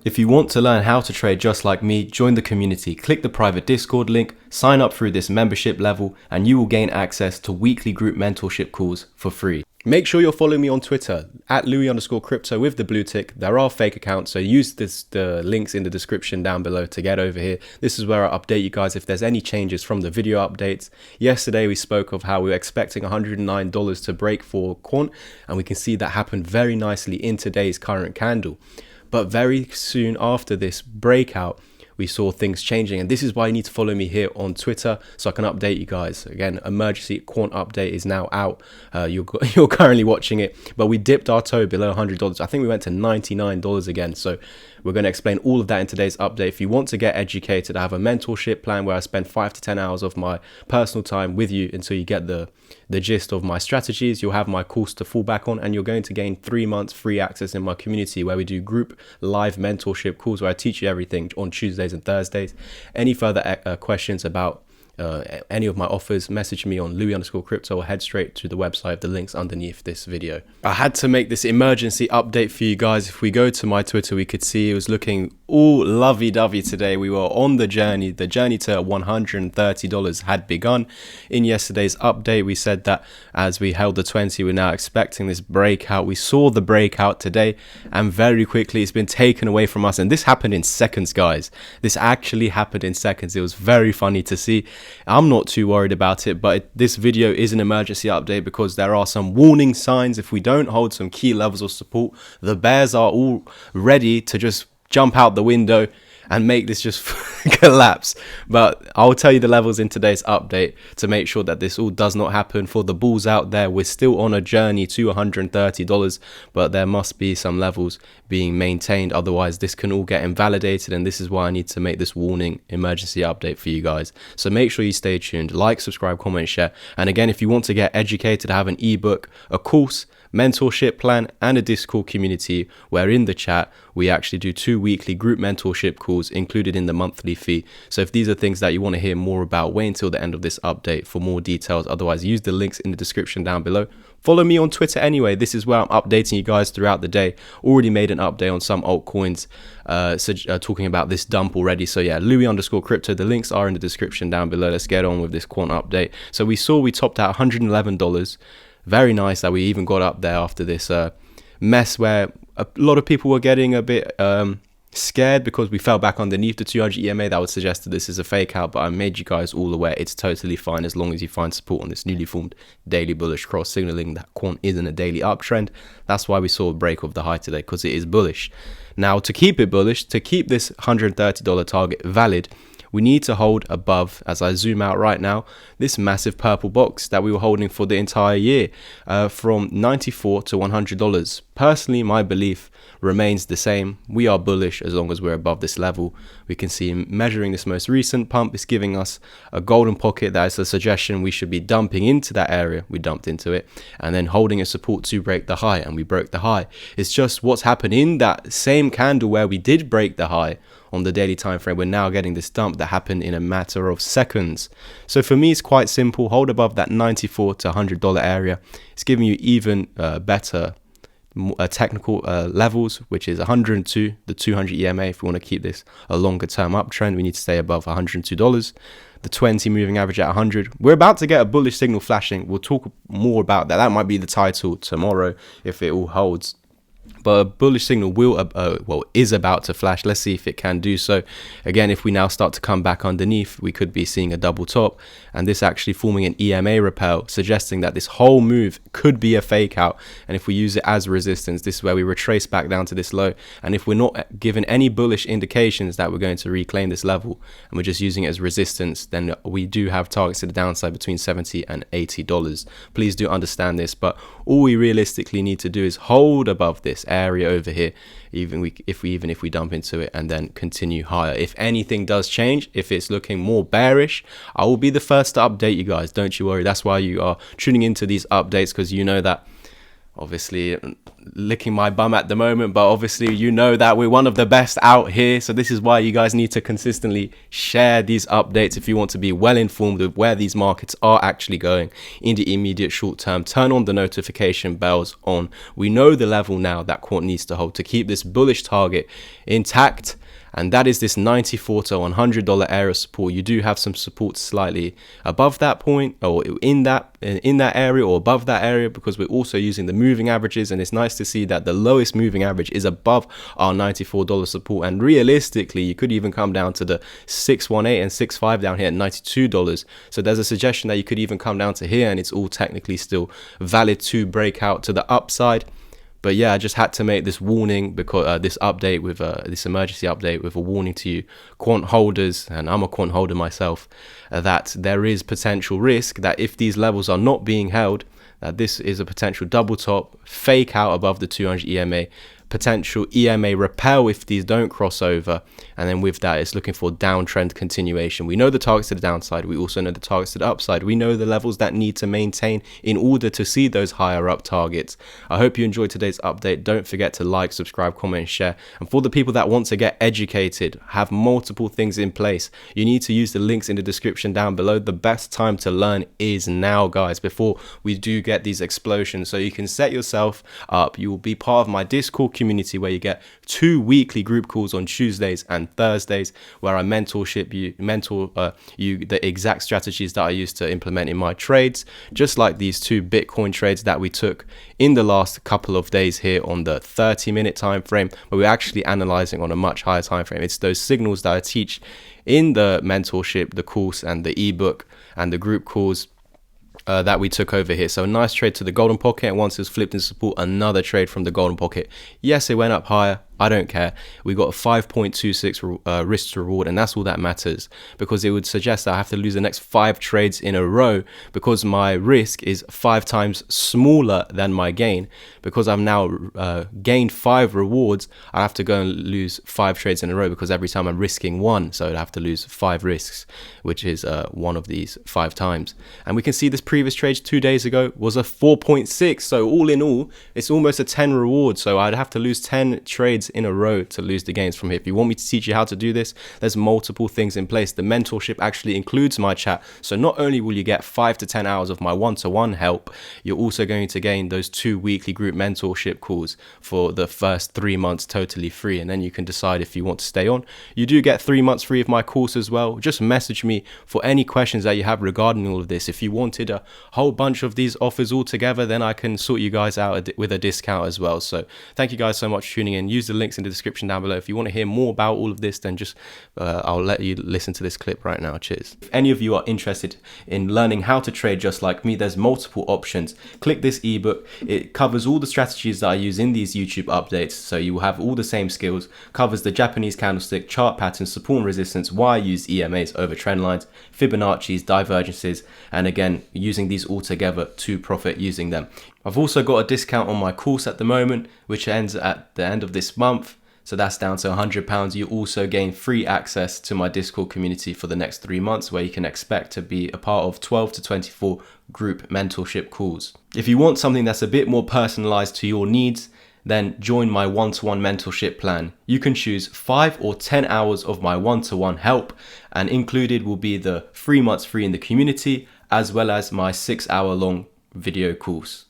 If you want to learn how to trade just like me, join the community, click the private Discord link, sign up through this membership level, and you will gain access to weekly group mentorship calls for free. Make sure you're following me on Twitter, at Louis_crypto with the blue tick. There are fake accounts, so use the links in the description down below to get over here. This is where I update you guys if there's any changes from the video updates. Yesterday we spoke of how we were expecting $109 to break for Quant, and we can see that happened very nicely in today's current candle. But very soon after this breakout, we saw things changing. And this is why you need to follow me here on Twitter so I can update you guys. Again, emergency Quant update is now out. You're currently watching it. But we dipped our toe below $100. I think we went to $99 again. So we're going to explain all of that in today's update. If you want to get educated, I have a mentorship plan where I spend 5 to 10 hours of my personal time with you until you get the gist of my strategies. You'll have my course to fall back on, and you're going to gain 3 months free access in my community where we do group live mentorship calls where I teach you everything on Tuesdays and Thursdays. Any further questions about any of my offers, message me on Louis_crypto or head straight to the website. The links underneath this video. I had to make this emergency update for you guys. If we go to my Twitter, we could see it was looking all lovey-dovey today. We were on the journey to $130 had begun. In yesterday's update, we said that as we held the 20, we're now expecting this breakout. We saw the breakout today, and very quickly it's been taken away from us, and this happened in seconds, guys. This actually happened in seconds. It was very funny to see. I'm not too worried about it, but this video is an emergency update because there are some warning signs. If we don't hold some key levels of support, the bears are all ready to just jump out the window and make this just collapse. But I'll tell you the levels in today's update to make sure that this all does not happen. For the bulls out there, we're still on a journey to $130, but there must be some levels being maintained. Otherwise, this can all get invalidated, and this is why I need to make this warning emergency update for you guys. So make sure you stay tuned, like, subscribe, comment, share. And again, if you want to get educated, I have an ebook, a course, mentorship plan, and a Discord community where in the chat we actually do 2 weekly group mentorship calls included in the monthly fee. So if these are things that you want to hear more about, wait until the end of this update for more details. Otherwise, use the links in the description down below. Follow me on Twitter anyway. This is where I'm updating you guys throughout the day. Already made an update on some altcoins talking about this dump already. So yeah, Louis_crypto. The links are in the description down below. Let's get on with this Quant update. So we saw we topped out $111. Very nice that we even got up there after this mess where a lot of people were getting a bit scared because we fell back underneath the 200 EMA. That would suggest that this is a fake out, but I made you guys all aware it's totally fine as long as you find support on this newly formed daily bullish cross, signaling that Quant is in a daily uptrend. That's why we saw a break of the high today, because it is bullish. Now, to keep it bullish, to keep this $130 target valid, we need to hold above, as I zoom out right now, this massive purple box that we were holding for the entire year, from $94 to $100. Personally, my belief remains the same. We are bullish as long as we're above this level. We can see measuring this most recent pump is giving us a golden pocket. That is a suggestion we should be dumping into that area. We dumped into it and then holding a support to break the high, and we broke the high. It's just what's happened in that same candle where we did break the high on the daily time frame. We're now getting this dump that happened in a matter of seconds. So for me, it's quite simple. Hold above that $94 to $100 area. It's giving you even better technical levels, which is 102, the 200 EMA. If we want to keep this a longer term uptrend, we need to stay above $102. The 20 moving average at 100. We're about to get a bullish signal flashing. We'll talk more about that. That might be the title tomorrow if it all holds. But a bullish signal is about to flash. Let's see if it can do so. Again, if we now start to come back underneath, we could be seeing a double top, and this actually forming an EMA repel, suggesting that this whole move could be a fake out. And if we use it as resistance, this is where we retrace back down to this low. And if we're not given any bullish indications that we're going to reclaim this level, and we're just using it as resistance, then we do have targets to the downside between $70 and $80. Please do understand this, but all we realistically need to do is hold above this area over here, even if we dump into it, and then continue higher. If anything does change, if it's looking more bearish, I will be the first to update you guys. Don't you worry. That's why you are tuning into these updates, because you know that obviously licking my bum at the moment, but obviously you know that we're one of the best out here. So this is why you guys need to consistently share these updates if you want to be well informed of where these markets are actually going in the immediate short term. Turn on the notification bells on. We know the level now that Quant needs to hold to keep this bullish target intact, and that is this $94 to $100 area support. You do have some support slightly above that point, or in that area, or above that area, because we're also using the moving averages, and it's nice to see that the lowest moving average is above our $94 support. And realistically, you could even come down to the 618 and 65 down here at $92. So there's a suggestion that you could even come down to here, and it's all technically still valid to break out to the upside. But yeah, I just had to make this warning, because this update with this emergency update with a warning to you Quant holders, and I'm a Quant holder myself, that there is potential risk that if these levels are not being held, that this is a potential double top, fake out above the 200 EMA, potential EMA repel if these don't cross over, and then with that it's looking for downtrend continuation. We know the targets to the downside, we also know the targets to the upside, we know the levels that need to maintain in order to see those higher up targets. I hope you enjoyed today's update. Don't forget to like, subscribe, comment and share. And for the people that want to get educated, have multiple things in place, you need to use the links in the description down below. The best time to learn is now, guys, before we do get these explosions. So you can set yourself up. You will be part of my Discord community where you get 2 weekly group calls on Tuesdays and Thursdays, where I mentor you the exact strategies that I used to implement in my trades, just like these 2 Bitcoin trades that we took in the last couple of days here on the 30-minute time frame, but we're actually analyzing on a much higher time frame. It's those signals that I teach in the mentorship, the course and the ebook and the group calls that we took over here. So a nice trade to the golden pocket, and once it's flipped in support, another trade from the golden pocket. Yes, it went up higher, I don't care. We got a 5.26 risk to reward, and that's all that matters, because it would suggest that I have to lose the next 5 trades in a row, because my risk is 5 times smaller than my gain. Because I've now gained 5 rewards, I have to go and lose 5 trades in a row, because every time I'm risking 1, so I'd have to lose 5 risks, which is one of these 5 times. And we can see this previous trade 2 days ago was a 4.6, so all in all it's almost a 10 reward. So I'd have to lose 10 trades in a row to lose the gains from here. If you want me to teach you how to do this, there's multiple things in place. The mentorship actually includes my chat, so not only will you get 5 to 10 hours of my one-to-one help, you're also going to gain those 2 weekly group mentorship calls for the first 3 months totally free, and then you can decide if you want to stay on. You do get 3 months free of my course as well. Just message me for any questions that you have regarding all of this. If you wanted a whole bunch of these offers all together, then I can sort you guys out with a discount as well. So thank you guys so much for tuning in. Use the links in the description down below. If you want to hear more about all of this, then just I'll let you listen to this clip right now. Cheers. If any of you are interested in learning how to trade just like me, there's multiple options. Click this ebook. It covers all the strategies that I use in these YouTube updates, so you will have all the same skills. Covers the Japanese candlestick, chart patterns, support and resistance, why I use EMAs over trend lines, Fibonacci's, divergences, and again using these all together to profit using them. I've also got a discount on my course at the moment, which ends at the end of this month. So that's down to £100. You also gain free access to my Discord community for the next 3 months, where you can expect to be a part of 12 to 24 group mentorship calls. If you want something that's a bit more personalized to your needs, then join my one-to-one mentorship plan. You can choose 5 or 10 hours of my one-to-one help, and included will be the 3 months free in the community, as well as my 6-hour long video course.